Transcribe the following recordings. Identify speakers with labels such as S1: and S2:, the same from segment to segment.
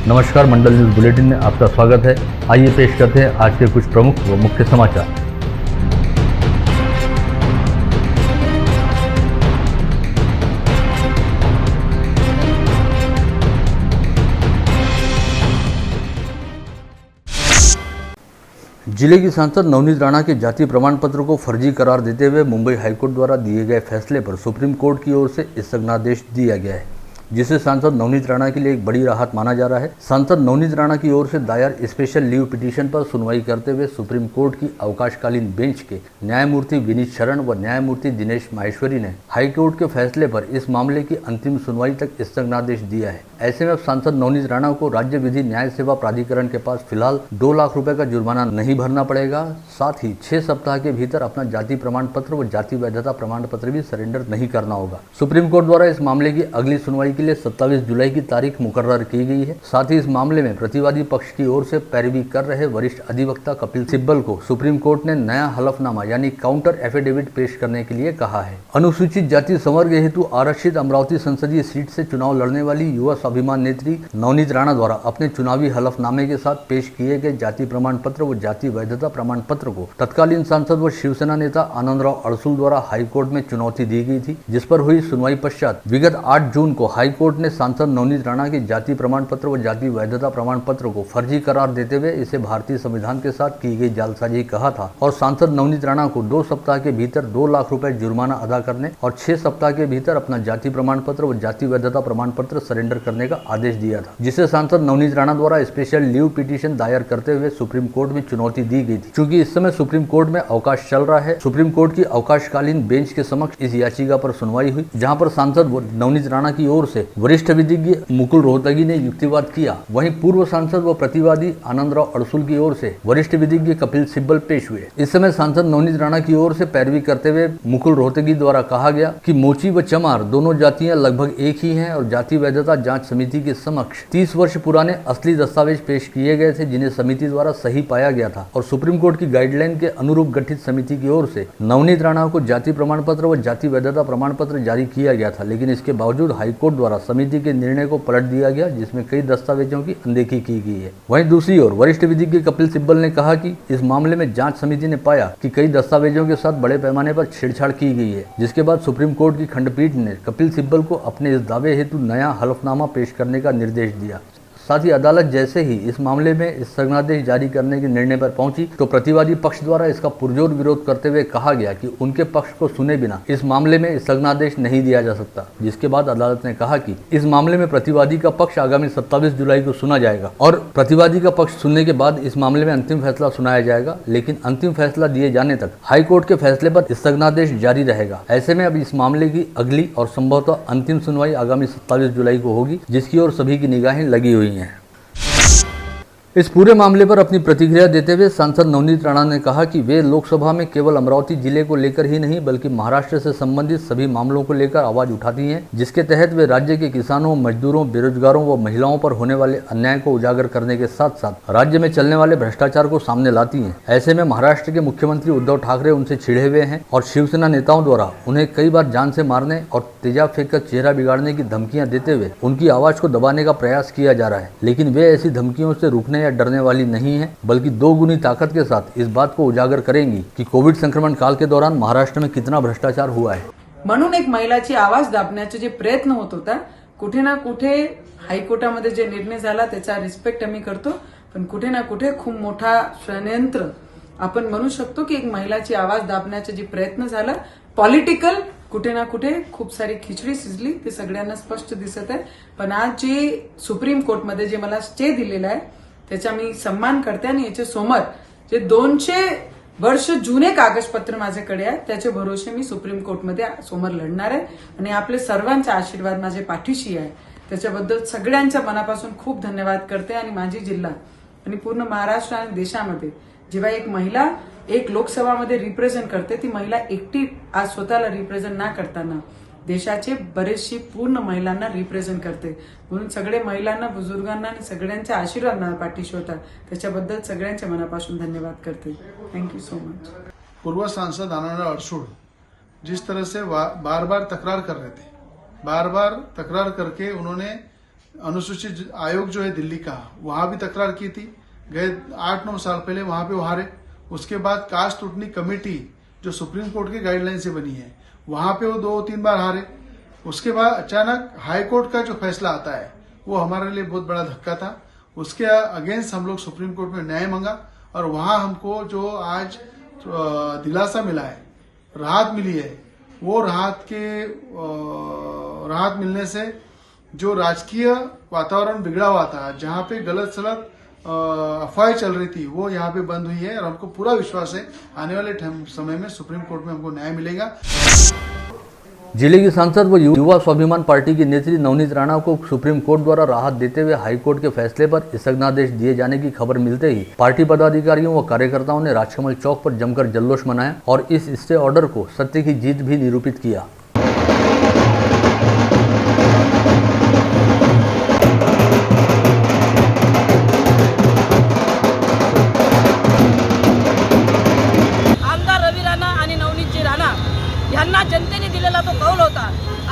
S1: नमस्कार, मंडल news bulletin में आपका स्वागत है। आइए पेश करते हैं आज के कुछ प्रमुख व मुख्य समाचार। जिले की सांसद नवनीत राणा के जाति प्रमाण पत्र को फर्जी करार देते हुए मुंबई हाईकोर्ट द्वारा दिए गए फैसले पर सुप्रीम कोर्ट की ओर से स्थगनादेश दिया गया है, जिसे सांसद नवनीत राणा के लिए एक बड़ी राहत माना जा रहा है। सांसद नवनीत राणा की ओर से दायर स्पेशल लीव पिटीशन पर सुनवाई करते हुए सुप्रीम कोर्ट की अवकाशकालीन बेंच के न्यायमूर्ति विनीत शरण व न्यायमूर्ति दिनेश माहेश्वरी ने हाईकोर्ट के फैसले पर इस मामले की अंतिम सुनवाई तक स्थगनादेश दिया है। ऐसे में अब सांसद नवनीत राणा को राज्य विधि न्याय सेवा प्राधिकरण के पास फिलहाल 2 लाख रुपए का जुर्माना नहीं भरना पड़ेगा। साथ ही 6 सप्ताह के भीतर अपना जाति प्रमाण पत्र व जाति वैधता प्रमाण पत्र भी सरेंडर नहीं करना होगा। सुप्रीम कोर्ट द्वारा इस मामले की अगली सुनवाई के लिए 27 जुलाई की तारीख मुकर्रर की गई है। साथ ही इस मामले में प्रतिवादी पक्ष की ओर से पैरवी कर रहे वरिष्ठ अधिवक्ता कपिल सिब्बल को सुप्रीम कोर्ट ने नया हलफनामा यानी काउंटर एफिडेविट पेश करने के लिए कहा है। अनुसूचित जाति संवर्ग हेतु आरक्षित अमरावती संसदीय सीट से चुनाव लड़ने वाली युवा स्वाभिमान नेत्री नवनीत राणा द्वारा अपने चुनावी हलफनामे के साथ पेश किए गए जाति प्रमाण पत्र व जाति वैधता प्रमाण पत्र को तत्कालीन सांसद व शिवसेना नेता आनंदराव अड़सुल द्वारा हाईकोर्ट में चुनौती दी गई थी, जिस पर हुई सुनवाई पश्चात विगत 8 जून को हाईकोर्ट ने सांसद नवनीत राणा के जाति प्रमाण पत्र व जाति वैधता प्रमाण पत्र को फर्जी करार देते हुए इसे भारतीय संविधान के साथ की गई जालसाजी कहा था और सांसद नवनीत राणा को 2 सप्ताह के भीतर 2 लाख रुपए जुर्माना अदा करने और 6 सप्ताह के भीतर अपना जाति प्रमाण पत्र व जाति वैधता प्रमाण पत्र सरेंडर करने का आदेश दिया था, जिसे सांसद नवनीत राणा द्वारा स्पेशल लीव पिटीशन दायर करते हुए सुप्रीम कोर्ट में चुनौती दी गई थी। चूंकि इस समय सुप्रीम कोर्ट में अवकाश चल रहा है, सुप्रीम कोर्ट की अवकाशकालीन बेंच के समक्ष इस याचिका पर सुनवाई हुई, जहां पर सांसद नवनीत राणा की ओर से वरिष्ठ विधिज्ञ मुकुल रोहतगी ने युक्तिवाद किया। वहीं पूर्व सांसद व प्रतिवादी आनंदराव अड़सुल की ओर से वरिष्ठ विधिज्ञ कपिल सिब्बल पेश हुए। इस समय सांसद नवनीत राणा की ओर से पैरवी करते हुए मुकुल रोहतगी द्वारा कहा गया कि मोची व चमार दोनों जातियां लगभग एक ही हैं और जाति वैधता जांच समिति के समक्ष 30 वर्ष पुराने असली दस्तावेज पेश किए गए थे, जिन्हें समिति द्वारा सही पाया गया था और सुप्रीम कोर्ट की गाइडलाइन के अनुरूप गठित समिति की ओर से नवनीत राणा को जाति प्रमाण पत्र व जाति वैधता प्रमाण पत्र जारी किया गया था। लेकिन इसके बावजूद हाईकोर्ट द्वारा समिति के निर्णय को पलट दिया गया, जिसमें कई दस्तावेजों की अनदेखी की गई है। वहीं दूसरी ओर वरिष्ठ विधिज्ञ कपिल सिब्बल ने कहा कि इस मामले में जांच समिति ने पाया कि कई दस्तावेजों के साथ बड़े पैमाने पर छेड़छाड़ की गई है, जिसके बाद सुप्रीम कोर्ट की खंडपीठ ने कपिल सिब्बल को अपने इस दावे हेतु नया हलफनामा पेश करने का निर्देश दिया। साथ ही अदालत जैसे ही इस मामले में स्थगनादेश जारी करने के निर्णय पर पहुंची तो प्रतिवादी पक्ष द्वारा इसका पुरजोर विरोध करते हुए कहा गया कि उनके पक्ष को सुने बिना इस मामले में स्थगनादेश नहीं दिया जा सकता, जिसके बाद अदालत ने कहा कि इस मामले में प्रतिवादी का पक्ष आगामी 27 जुलाई को सुना जाएगा और प्रतिवादी का पक्ष सुनने के बाद इस मामले में अंतिम फैसला सुनाया जाएगा। लेकिन अंतिम फैसला दिए जाने तक हाईकोर्ट के फैसले पर स्थगनादेश जारी रहेगा। ऐसे में अब इस मामले की अगली और संभवतः अंतिम सुनवाई आगामी 27 जुलाई को होगी, जिसकी ओर सभी की निगाहें लगी हुई हैं। इस पूरे मामले पर अपनी प्रतिक्रिया देते हुए सांसद नवनीत राणा ने कहा कि वे लोकसभा में केवल अमरावती जिले को लेकर ही नहीं बल्कि महाराष्ट्र से संबंधित सभी मामलों को लेकर आवाज उठाती हैं, जिसके तहत वे राज्य के किसानों, मजदूरों, बेरोजगारों व महिलाओं पर होने वाले अन्याय को उजागर करने के साथ साथ राज्य में चलने वाले भ्रष्टाचार को सामने लाती हैं। ऐसे में महाराष्ट्र के मुख्यमंत्री उद्धव ठाकरे उनसे छिड़े हुए हैं और शिवसेना नेताओं द्वारा उन्हें कई बार जान से मारने और तेजाब फेंक कर चेहरा बिगाड़ने की धमकियां देते हुए उनकी आवाज को दबाने का प्रयास किया जा रहा है। लेकिन वे ऐसी धमकियों से रुकने या डरने वाली नहीं है, बल्कि 2 गुनी ताकत के साथ इस बात को उजागर करेंगी कि कोविड संक्रमण काल के दौरान महाराष्ट्र में कितना भ्रष्टाचार हुआ है।
S2: म्हणून एक महिलाची आवाज दाबण्याचे जे प्रयत्न होत होता, कुठे ना कुठे हायकोर्टामध्ये जे निर्णय झाला त्याचा रिस्पेक्ट आम्ही करतो, पण कुठे ना कुठे खूप मोठा षडयंत्र आपण म्हणू शकतो की एक महिलाची आवाज दाबण्याचे जे प्रयत्न झाला, पॉलिटिकल कुठे ना कुठे खूप सारी खिचडी शिजली, ते सगळ्यांना स्पष्ट दिसत आहे। पण आज जे सुप्रीम कोर्टमध्ये जे मला स्टे दिलेला आहे त्याचा मी सन्मान करते आणि याच्या समोर जे 200 वर्ष जुने कागदपत्र माझ्याकडे आहे त्याचे भरोसे मी सुप्रीम कोर्टमध्ये समोर लढणार आहे आणि आपले सर्वांचा आशीर्वाद माझे पाठीशी आहे। त्याच्याबद्दल सगळ्यांच्या मनापासून खूप धन्यवाद करते आणि माझी जिल्हा आणि पूर्ण महाराष्ट्र आणि देशामध्ये जेव्हा एक महिला एक लोकसभामध्ये रिप्रेझेंट करते, ती महिला एकटी आज स्वतःला रिप्रेझेंट ना करताना देशाचे बरेचशी पूर्ण महिलांना रिप्रेझेंट करते, म्हणून सगळे महिलांना, बुजुर्गांना आणि सगळ्यांच्या आशीर्वाद पाठीशी होता, त्याच्याबद्दल सगळ्यांच्या मनापासून धन्यवाद करते। Thank you so much.
S3: पूर्व सांसद आनंदराव अड़सुल जिस तरह से बार बार तकरार कर रहे थे, बार बार तकरार करके उन्होंने अनुसूचित आयोग जो है दिल्ली का, वहां भी तकरार की थी। गए 8-9 साल पहले वहां पे वो हारे। उसके बाद कास्ट स्क्रूटनी कमेटी जो सुप्रीम कोर्ट के गाइडलाइन से बनी है, वहां पे वो 2-3 बार हारे। उसके बाद अचानक हाई कोर्ट का जो फैसला आता है वो हमारे लिए बहुत बड़ा धक्का था। उसके अगेंस्ट हम लोग सुप्रीम कोर्ट में न्याय मांगा और वहां हमको जो आज दिलासा मिला है, राहत मिली है, वो राहत मिलने से जो राजकीय वातावरण बिगड़ा हुआ था, जहां पे गलत सलत अफवाहें चल रही थी, वो यहाँ पे बंद हुई है और हमको पूरा विश्वास है आने वाले समय में सुप्रीम कोर्ट में हमको न्याय मिलेगा।
S1: जिले की सांसद व युवा स्वाभिमान पार्टी की नेत्री नवनीत राणा को सुप्रीम कोर्ट द्वारा राहत देते हुए हाईकोर्ट के फैसले पर स्थगनादेश दिए जाने की खबर मिलते ही पार्टी पदाधिकारियों व कार्यकर्ताओं ने राजकमल चौक पर जमकर जल्लोष मनाया और इस स्टे ऑर्डर को सत्य की जीत भी निरूपित किया।
S4: यांना जनतेने दिलेला तो कौल होता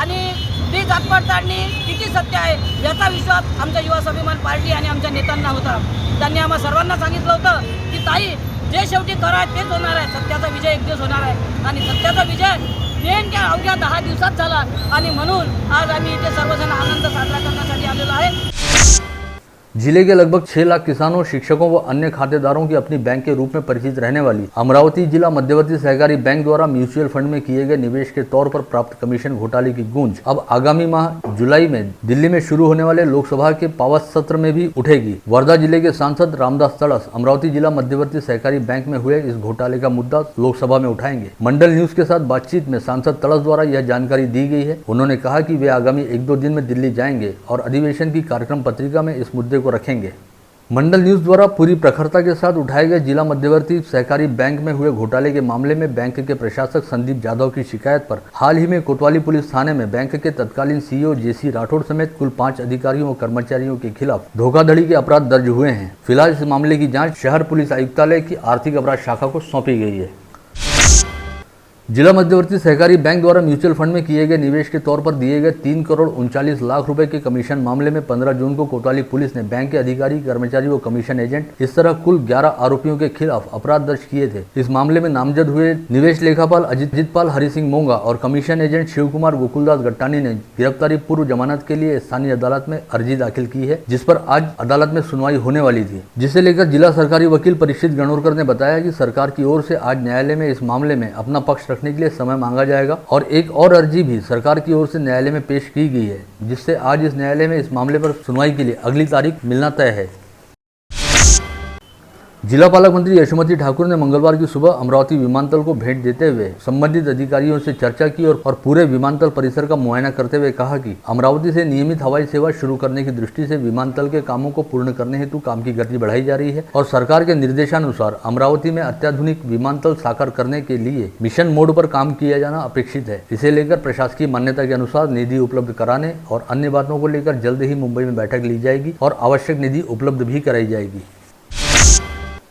S4: आणि ती जात पडताळणी किती सत्य आहे याचा विश्वास आमच्या युवा स्वाभिमान पार्टी आणि आमच्या नेत्यांना होता। त्यांनी आम्हा सर्वांना सांगितलं होतं की ताई, जे शेवटी कराय तेच होणार आहे, सत्याचा विजय एक दिवस होणार आहे आणि सत्याचा विजय नेमक्या अवघ्या 10 दिवसात झाला आणि म्हणून आज आम्ही इथे सर्वजण आनंद साजरा करण्यासाठी आलेलो आहे।
S1: जिले के लगभग 6 लाख किसानों, शिक्षकों व अन्य खातेदारों की अपनी बैंक के रूप में परिचित रहने वाली अमरावती जिला मध्यवर्ती सहकारी बैंक द्वारा म्यूचुअल फंड में किए गए निवेश के तौर पर प्राप्त कमीशन घोटाले की गूंज अब आगामी माह जुलाई में दिल्ली में शुरू होने वाले लोकसभा के पावत सत्र में भी उठेगी। वर्धा जिले के सांसद रामदास तड़स अमरावती जिला मध्यवर्ती सहकारी बैंक में हुए इस घोटाले का मुद्दा लोकसभा में उठाएंगे। मंडल न्यूज के साथ बातचीत में सांसद तड़स द्वारा यह जानकारी दी गई है। उन्होंने कहा कि वे आगामी 1-2 दिन में दिल्ली जाएंगे और अधिवेशन की कार्यक्रम पत्रिका में इस मुद्दे को रखेंगे। मंडल न्यूज द्वारा पूरी प्रखरता के साथ उठाए गए जिला मध्यवर्ती सहकारी बैंक में हुए घोटाले के मामले में बैंक के प्रशासक संदीप जाधव की शिकायत पर हाल ही में कोतवाली पुलिस थाने में बैंक के तत्कालीन सीईओ जेसी राठौड़ समेत कुल 5 अधिकारियों और कर्मचारियों के खिलाफ धोखाधड़ी के अपराध दर्ज हुए हैं। फिलहाल इस मामले की जांच शहर पुलिस आयुक्तालय की आर्थिक अपराध शाखा को सौंपी गई है। जिला मध्यवर्ती सहकारी बैंक द्वारा म्यूचुअल फंड में किए गए निवेश के तौर पर दिए गए 3 करोड़ 39 लाख रुपए के कमीशन मामले में 15 जून को कोतवाली पुलिस ने बैंक के अधिकारी, कर्मचारी व कमीशन एजेंट इस तरह कुल 11 आरोपियों के खिलाफ अपराध दर्ज किए थे। इस मामले में नामजद हुए निवेश लेखापाल अजितपाल हरि सिंह मोंगा और कमीशन एजेंट शिव कुमार गोकुलदास गट्टानी ने गिरफ्तारी पूर्व जमानत के लिए स्थानीय अदालत में अर्जी दाखिल की है, जिस पर आज अदालत में सुनवाई होने वाली थी, जिसे लेकर जिला सरकारी वकील परीक्षित गणोरकर ने बताया कि सरकार की ओर से आज न्यायालय में इस मामले में अपना पक्ष रखने के लिए समय मांगा जाएगा और एक और अर्जी भी सरकार की ओर से न्यायालय में पेश की गई है, जिससे आज इस न्यायालय में इस मामले पर सुनवाई के लिए अगली तारीख मिलना तय है। जिला पालक मंत्री यशोमती ठाकुर ने मंगलवार की सुबह अमरावती विमानतल को भेंट देते हुए संबंधित अधिकारियों से चर्चा की और पूरे विमानतल परिसर का मुआयना करते हुए कहा कि अमरावती से नियमित हवाई सेवा शुरू करने की दृष्टि से विमानतल के कामों को पूर्ण करने हेतु काम की गति बढ़ाई जा रही है और सरकार के निर्देशानुसार अमरावती में अत्याधुनिक विमानतल साकार करने के लिए मिशन मोड पर काम किया जाना अपेक्षित है। इसे लेकर प्रशासकीय मान्यता के अनुसार निधि उपलब्ध कराने और अन्य बातों को लेकर जल्द ही मुंबई में बैठक ली जाएगी और आवश्यक निधि उपलब्ध भी कराई जाएगी।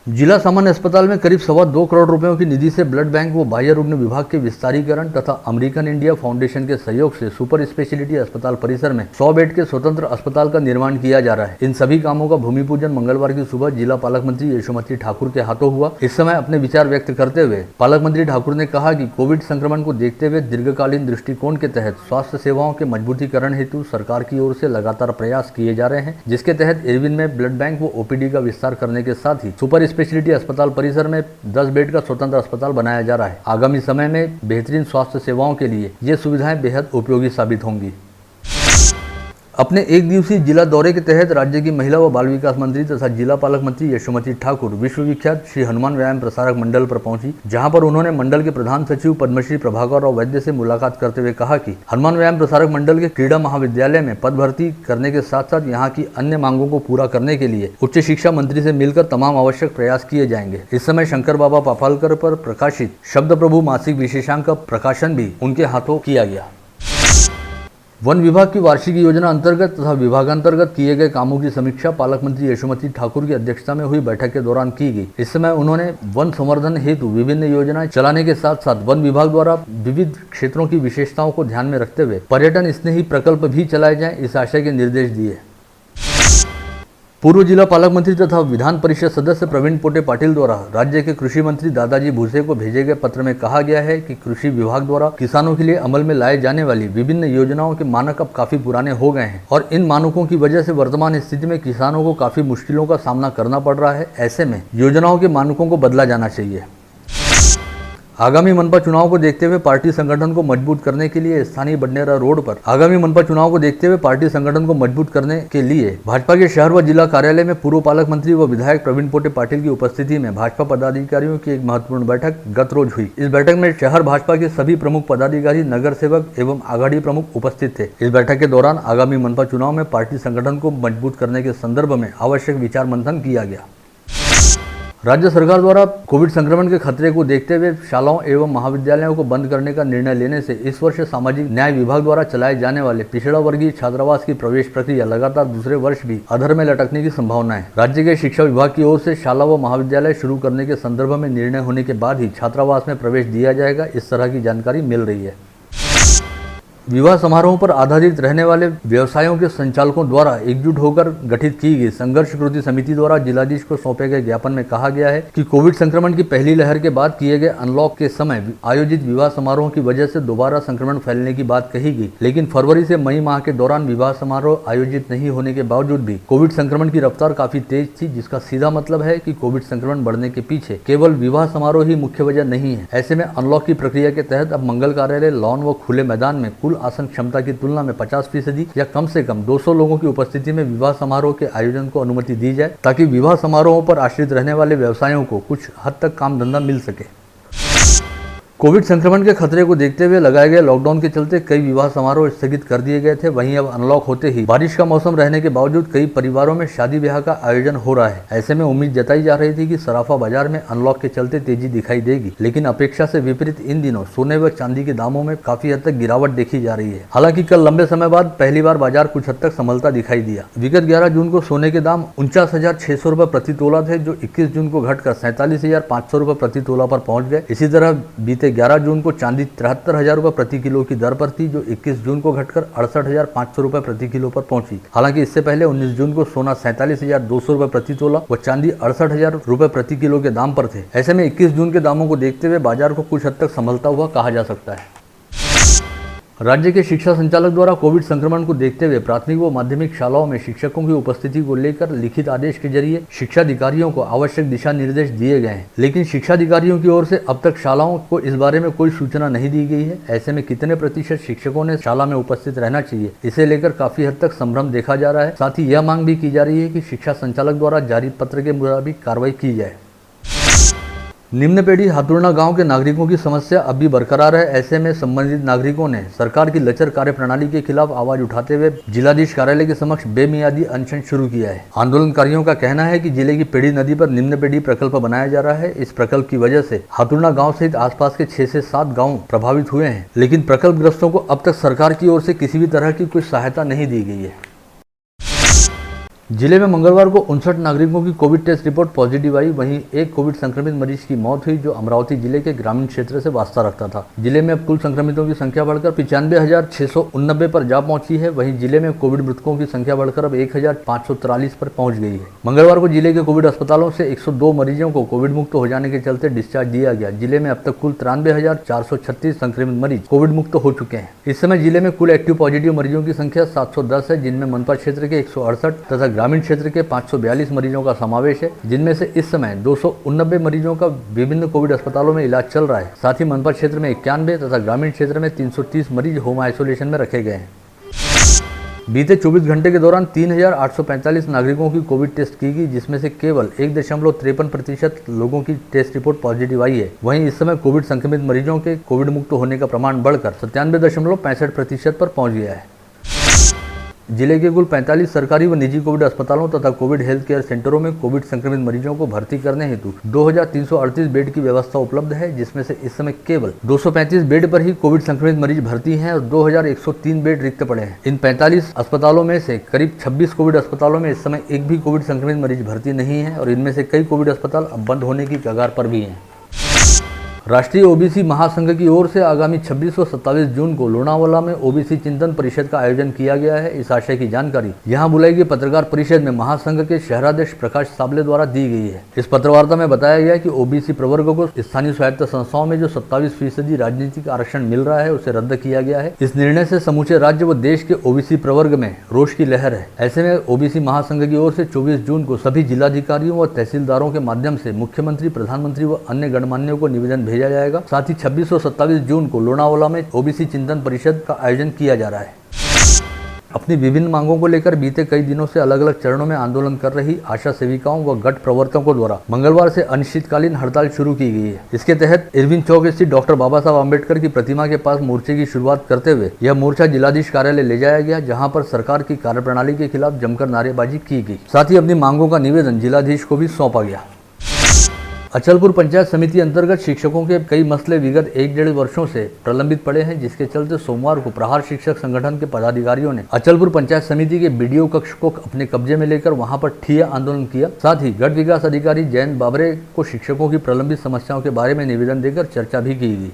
S1: जिला सामान्य अस्पताल में करीब 2.25 करोड़ रुपयों की निधि से ब्लड बैंक व बाह्य रुग्ण विभाग के विस्तारीकरण तथा अमेरिकन इंडिया फाउंडेशन के सहयोग से सुपर स्पेशलिटी अस्पताल परिसर में 100 बेड के स्वतंत्र अस्पताल का निर्माण किया जा रहा है। इन सभी कामों का भूमि पूजन मंगलवार की सुबह जिला पालक मंत्री यशोमती ठाकुर के हाथों हुआ। इस समय अपने विचार व्यक्त करते हुए पालक मंत्री ठाकुर ने कहा कि कोविड संक्रमण को देखते हुए दीर्घकालीन दृष्टिकोण के तहत स्वास्थ्य सेवाओं के मजबूतीकरण हेतु सरकार की ओर से लगातार प्रयास किए जा रहे हैं, जिसके तहत इरविन में ब्लड बैंक व ओपीडी का विस्तार करने के साथ ही सुपर स्पेशलिटी अस्पताल परिसर में 10 बेड का स्वतंत्र अस्पताल बनाया जा रहा है। आगामी समय में बेहतरीन स्वास्थ्य सेवाओं के लिए ये सुविधाएं बेहद उपयोगी साबित होंगी। अपने 1 दिवसीय जिला दौरे के तहत राज्य की महिला व बाल विकास मंत्री तथा जिला पालक मंत्री यशोमती ठाकुर विश्वविख्यात श्री हनुमान व्यायाम प्रसारक मंडल पर पहुंची, जहां पर उन्होंने मंडल के प्रधान सचिव पद्मश्री प्रभाकर राव वैद्य से मुलाकात करते हुए कहा कि हनुमान व्यायाम प्रसारक मंडल के क्रीड़ा महाविद्यालय में पद भर्ती करने के साथ साथ यहाँ की अन्य मांगों को पूरा करने के लिए उच्च शिक्षा मंत्री से मिलकर तमाम आवश्यक प्रयास किए जाएंगे। इस समय शंकर बाबा पाफालकर पर प्रकाशित शब्द प्रभु मासिक विशेषांक का प्रकाशन भी उनके हाथों किया गया। वन विभाग की वार्षिक योजना अंतर्गत तथा विभागांतर्गत किए गए कामों की समीक्षा पालक मंत्री यशोमती ठाकुर की अध्यक्षता में हुई बैठक के दौरान की गई। इस समय उन्होंने वन संवर्धन हेतु विभिन्न योजनाएं चलाने के साथ साथ वन विभाग द्वारा विविध क्षेत्रों की विशेषताओं को ध्यान में रखते हुए पर्यटन स्नेही प्रकल्प भी चलाए जाएं, इस आशय के निर्देश दिए। पूर्व जिला पालक मंत्री तथा विधान परिषद सदस्य प्रवीण पोटे पाटिल द्वारा राज्य के कृषि मंत्री दादाजी भुसे को भेजे गए पत्र में कहा गया है कि कृषि विभाग द्वारा किसानों के लिए अमल में लाए जाने वाली विभिन्न योजनाओं के मानक अब काफी पुराने हो गए हैं और इन मानकों की वजह से वर्तमान स्थिति में किसानों को काफी मुश्किलों का सामना करना पड़ रहा है। ऐसे में योजनाओं के मानकों को बदला जाना चाहिए। आगामी मनपा चुनाव को देखते हुए पार्टी संगठन को मजबूत करने के लिए स्थानीय बडनेरा रोड पर भाजपा के शहर व जिला कार्यालय में पूर्व पालक मंत्री व विधायक प्रवीण पोटे पाटिल की उपस्थिति में भाजपा पदाधिकारियों की एक महत्वपूर्ण बैठक गत रोज हुई। इस बैठक में शहर भाजपा के सभी प्रमुख पदाधिकारी, नगर सेवक एवं आघाड़ी प्रमुख उपस्थित थे। इस बैठक के दौरान आगामी मनपा चुनाव में पार्टी संगठन को मजबूत करने के संदर्भ में आवश्यक विचार मंथन किया गया। राज्य सरकार द्वारा कोविड संक्रमण के खतरे को देखते हुए शालाओं एवं महाविद्यालयों को बंद करने का निर्णय लेने से इस वर्ष सामाजिक न्याय विभाग द्वारा चलाए जाने वाले पिछड़ा वर्गीय छात्रावास की प्रवेश प्रक्रिया लगातार दूसरे वर्ष भी अधर में लटकने की संभावना है। राज्य के शिक्षा विभाग की ओर से शाला व महाविद्यालय शुरू करने के संदर्भ में निर्णय होने के बाद ही छात्रावास में प्रवेश दिया जाएगा, इस तरह की जानकारी मिल रही है। विवाह समारोह पर आधारित रहने वाले व्यवसायों के संचालकों द्वारा एकजुट होकर गठित की गई संघर्ष कृति समिति द्वारा जिलाधीश को सौंपे गए ज्ञापन में कहा गया है कि कोविड संक्रमण की पहली लहर के बाद किए गए अनलॉक के समय आयोजित विवाह समारोह की वजह से दोबारा संक्रमण फैलने की बात कही गई, लेकिन फरवरी से मई माह के दौरान विवाह समारोह आयोजित नहीं होने के बावजूद भी कोविड संक्रमण की रफ्तार काफी तेज थी, जिसका सीधा मतलब है कि कोविड संक्रमण बढ़ने के पीछे केवल विवाह समारोह ही मुख्य वजह नहीं है। ऐसे में अनलॉक की प्रक्रिया के तहत अब मंगल कार्यालय, लॉन व खुले मैदान में कुल आसन क्षमता की तुलना में 50% या कम से कम 200 लोगों की उपस्थिति में विवाह समारोह के आयोजन को अनुमति दी जाए, ताकि विवाह समारोहों पर आश्रित रहने वाले व्यवसायों को कुछ हद तक काम धंधा मिल सके। कोविड संक्रमण के खतरे को देखते हुए लगाए गए लॉकडाउन के चलते कई विवाह समारोह स्थगित कर दिए गए थे। वहीं अब अनलॉक होते ही बारिश का मौसम रहने के बावजूद कई परिवारों में शादी ब्याह का आयोजन हो रहा है। ऐसे में उम्मीद जताई जा रही थी कि सराफा बाजार में अनलॉक के चलते तेजी दिखाई देगी, लेकिन अपेक्षा से विपरीत इन दिनों सोने व चांदी के दामों में काफी हद तक गिरावट देखी जा रही है। हालांकि कल लंबे समय बाद पहली बार बाजार कुछ हद तक संभलता दिखाई दिया। विगत 11 जून को सोने के दाम 49,600 रुपए प्रति तोला थे, जो 21 जून को घटकर 47,500 रुपए प्रति तोला पर पहुंच गए। इसी तरह बीते 11 जून को चांदी 73,000 रुपए प्रति किलो की दर पर थी, जो 21 जून को घटकर 68,500 रुपए प्रति किलो पर पहुंची। हालांकि इससे पहले 19 जून को सोना 47,200 रुपए प्रति तोला व चांदी 68,000 रुपए प्रति किलो के दाम पर थे। ऐसे में 21 जून के दामों को देखते हुए बाजार को कुछ हद तक संभलता हुआ कहा जा सकता है। राज्य के शिक्षा संचालक द्वारा कोविड संक्रमण को देखते हुए प्राथमिक व माध्यमिक शालाओं में शिक्षकों की उपस्थिति को लेकर लिखित आदेश के जरिए शिक्षा अधिकारियों को आवश्यक दिशा निर्देश दिए गए हैं, लेकिन शिक्षा अधिकारियों की ओर से अब तक शालाओं को इस बारे में कोई सूचना नहीं दी गई है। ऐसे में कितने प्रतिशत शिक्षकों ने शाला में उपस्थित रहना चाहिए, इसे लेकर काफी हद तक संभ्रम देखा जा रहा है। साथ ही यह मांग भी की जा रही है कि शिक्षा संचालक द्वारा जारी पत्र के मुताबिक कार्रवाई की जाए। निम्नपेड़ी हाथुरना गांव के नागरिकों की समस्या अब भी बरकरार है। ऐसे में संबंधित नागरिकों ने सरकार की लचर कार्य प्रणाली के खिलाफ आवाज उठाते हुए जिलाधीश कार्यालय के समक्ष बेमियादी अनशन शुरू किया है। आंदोलनकारियों का कहना है कि जिले की पेड़ी नदी पर निम्नपेड़ी प्रकल्प बनाया जा रहा है। इस प्रकल्प की वजह से हाथुरना गाँव सहित आसपास के 6 से 7 गाँव प्रभावित हुए हैं, लेकिन प्रकल्पग्रस्तों को अब तक सरकार की ओर से किसी भी तरह की कोई सहायता नहीं दी गई है। जिले में मंगलवार को 59 नागरिकों की कोविड टेस्ट रिपोर्ट पॉजिटिव आई। वहीं एक कोविड संक्रमित मरीज की मौत हुई, जो अमरावती जिले के ग्रामीण क्षेत्र से वास्ता रखता था। जिले में अब कुल संक्रमितों की संख्या बढ़कर 95,689 पर जा पहुंची है। वहीं जिले में कोविड मृतकों की संख्या बढ़कर अब 1,543 पर पहुंच गई है। मंगलवार को जिले के कोविड अस्पतालों से 102 मरीजों को कोविड मुक्त हो जाने के चलते डिस्चार्ज दिया गया। जिले में अब तक कुल 93,436 संक्रमित मरीज कोविड मुक्त हो चुके हैं। इस समय जिले में कुल एक्टिव पॉजिटिव मरीजों की संख्या 710 है, जिनमें मनपा क्षेत्र के 168 तथा ग्रामीण क्षेत्र के 542 मरीजों का समावेश है, जिनमें से इस समय 289 मरीजों का विभिन्न कोविड अस्पतालों में इलाज चल रहा है। साथ ही मनपा क्षेत्र में 91 तथा ग्रामीण क्षेत्र में 330 मरीज होम आइसोलेशन में रखे गए हैं। बीते 24 घंटे के दौरान 3,845 नागरिकों की कोविड टेस्ट की गई, जिसमें से केवल 1.53% लोगों की टेस्ट रिपोर्ट पॉजिटिव आई है। वहीं इस समय कोविड संक्रमित मरीजों के कोविड मुक्त होने का प्रमाण बढ़कर 97.65% पर पहुंच गया है। जिले के कुल 45 सरकारी व निजी कोविड अस्पतालों तथा कोविड हेल्थ केयर सेंटरों में कोविड संक्रमित मरीजों को भर्ती करने हेतु 2,338 बेड की व्यवस्था उपलब्ध है, जिसमें से इस समय केवल 235 बेड पर ही कोविड संक्रमित मरीज भर्ती हैं और 2,103 बेड रिक्त पड़े हैं। इन 45 अस्पतालों में से करीब 26 कोविड अस्पतालों में इस समय एक भी कोविड संक्रमित मरीज भर्ती नहीं है और इनमें से कई कोविड अस्पताल अब बंद होने की कगार पर भी हैं। राष्ट्रीय ओबीसी महासंघ की ओर से आगामी 26 व 27 जून को लोनावाला में ओबीसी चिंतन परिषद का आयोजन किया गया है। इस आशय की जानकारी यहां बुलाई गई पत्रकार परिषद में महासंघ के शहराध्यक्ष प्रकाश साबले द्वारा दी गई है। इस पत्रवार्ता में बताया गया कि ओबीसी प्रवर्ग को स्थानीय स्वायत्त संस्थाओं में जो 27% राजनीतिक आरक्षण मिल रहा है उसे रद्द किया गया है। इस निर्णय से समूचे राज्य व देश के ओबीसी प्रवर्ग में रोष की लहर है। ऐसे में ओबीसी महासंघ की ओर से 24 जून को सभी जिलाधिकारियों व तहसीलदारों के माध्यम से मुख्यमंत्री, प्रधानमंत्री व अन्य गणमान्यों को निवेदन भेजा जाएगा। साथ ही 26 और 27 जून को लोनावाला में ओबीसी चिंतन परिषद का आयोजन किया जा रहा है। अपनी विभिन्न मांगों को लेकर बीते कई दिनों से अलग अलग चरणों में आंदोलन कर रही आशा सेविकाओं व गठ प्रवर्तकों द्वारा मंगलवार से अनिश्चितकालीन हड़ताल शुरू की गई है। इसके तहत इरविन चौक स्थित डॉक्टर बाबा साहब आम्बेडकर की प्रतिमा के पास मोर्चे की शुरुआत करते हुए यह मोर्चा जिलाधीश कार्यालय ले जाया गया, जहां पर सरकार की कार्यप्रणाली के खिलाफ जमकर नारेबाजी की गई। साथ ही अपनी मांगों का निवेदन जिलाधीश को भी सौंपा गया। अचलपुर पंचायत समिति अंतर्गत शिक्षकों के कई मसले विगत 1-1.5 वर्षों से प्रलंबित पड़े हैं, जिसके चलते सोमवार को प्रहार शिक्षक संगठन के पदाधिकारियों ने अचलपुर पंचायत समिति के बीडीओ कक्ष को अपने कब्जे में लेकर वहां पर ठिया आंदोलन किया। साथ ही गढ़ विकास अधिकारी जयंत बाबरे को शिक्षकों की प्रलंबित समस्याओं के बारे में निवेदन देकर चर्चा भी की गई।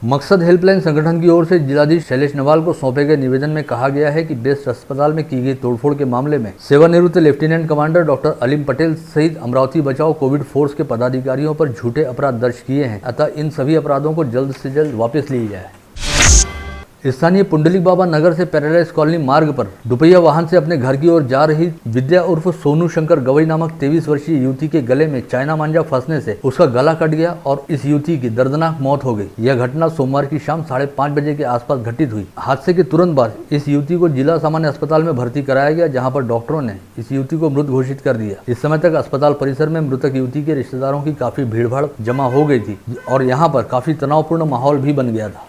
S1: मकसद हेल्पलाइन संगठन की ओर से जिलाधीश शैलेश नवाल को सौंपे गए निवेदन में कहा गया है कि बेस्ट अस्पताल में की गई तोड़फोड़ के मामले में सेवानिवृत्त lieutenant commander doctor Aleem Patel सहित अमरावती बचाओ कोविड फोर्स के पदाधिकारियों पर झूठे अपराध दर्ज किए हैं, अतः इन सभी अपराधों को जल्द से जल्द वापस लिया जाए। स्थानीय पुंडलिक बाबा नगर से पैराडाइज कॉलोनी मार्ग पर दुपहिया वाहन से अपने घर की ओर जा रही विद्या उर्फ सोनू शंकर गवई नामक 23 वर्षीय युवती के गले में चाइना मांझा फंसने से उसका गला कट गया और इस युवती की दर्दनाक मौत हो गई। यह घटना सोमवार की शाम 5:30 बजे के आसपास घटित हुई। हादसे के तुरंत बाद इस युवती को जिला सामान्य अस्पताल में भर्ती कराया गया, जहाँ पर डॉक्टरों ने इस युवती को मृत घोषित कर दिया। इस समय तक अस्पताल परिसर में मृतक युवती के रिश्तेदारों की काफी भीड़भाड़ जमा हो गई थी और यहाँ पर काफी तनावपूर्ण माहौल भी बन गया था।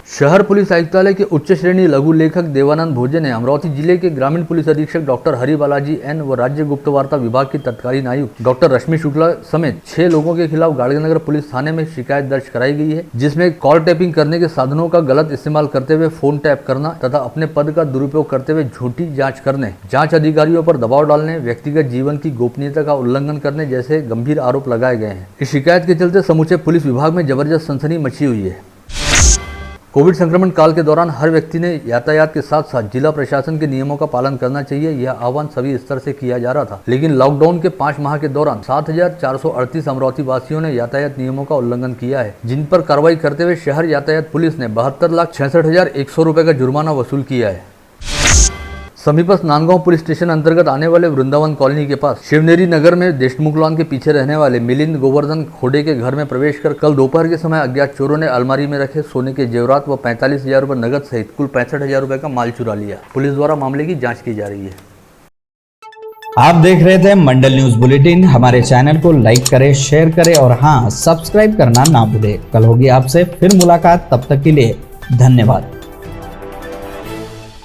S1: शहर पुलिस आयुक्तालय के उच्च श्रेणी लघु लेखक देवानंद भोजे ने अमरावती जिले के ग्रामीण पुलिस अधीक्षक डॉक्टर हरि बालाजी एन व राज्य गुप्तवार्ता विभाग की तत्कालीन आयुक्त डॉक्टर रश्मि शुक्ला समेत 6 लोगों के खिलाफ गाड़ीनगर पुलिस थाने में शिकायत दर्ज कराई गई है, जिसमें कॉल टैपिंग करने के साधनों का गलत इस्तेमाल करते हुए फोन टैप करना तथा अपने पद का दुरुपयोग करते हुए झूठी जाँच करने, जाँच अधिकारियों पर दबाव डालने, व्यक्तिगत जीवन की गोपनीयता का उल्लंघन करने जैसे गंभीर आरोप लगाए गए हैं। इस शिकायत के चलते समूचे पुलिस विभाग में जबरदस्त सनसनी मची हुई है। कोविड संक्रमण काल के दौरान हर व्यक्ति ने यातायात के साथ साथ जिला प्रशासन के नियमों का पालन करना चाहिए, यह आह्वान सभी स्तर से किया जा रहा था। लेकिन लॉकडाउन के 5 माह के दौरान 7,438 अमरावती वासियों ने यातायात नियमों का उल्लंघन किया है, जिन पर कार्रवाई करते हुए शहर यातायात पुलिस ने 72,66,100 रुपए का जुर्माना वसूल किया है। समीपस्थ नांदगांव पुलिस स्टेशन अंतर्गत आने वाले वृंदावन कॉलोनी के पास शिवनेरी नगर में देशमुख लॉन के पीछे रहने वाले मिलिंद गोवर्धन खोडे के घर में प्रवेश कर कल दोपहर के समय अज्ञात चोरों ने अलमारी में रखे सोने के जेवरात व 45,000 रुपये नगद सहित कुल 65,000 रुपये का माल चुरा लिया। पुलिस द्वारा मामले की जाँच की जा रही है।
S5: आप देख रहे थे मंडल न्यूज बुलेटिन। हमारे चैनल को लाइक करें, शेयर करें और हाँ, सब्सक्राइब करना ना भूलें। कल होगी आपसे फिर मुलाकात, तब तक के लिए धन्यवाद।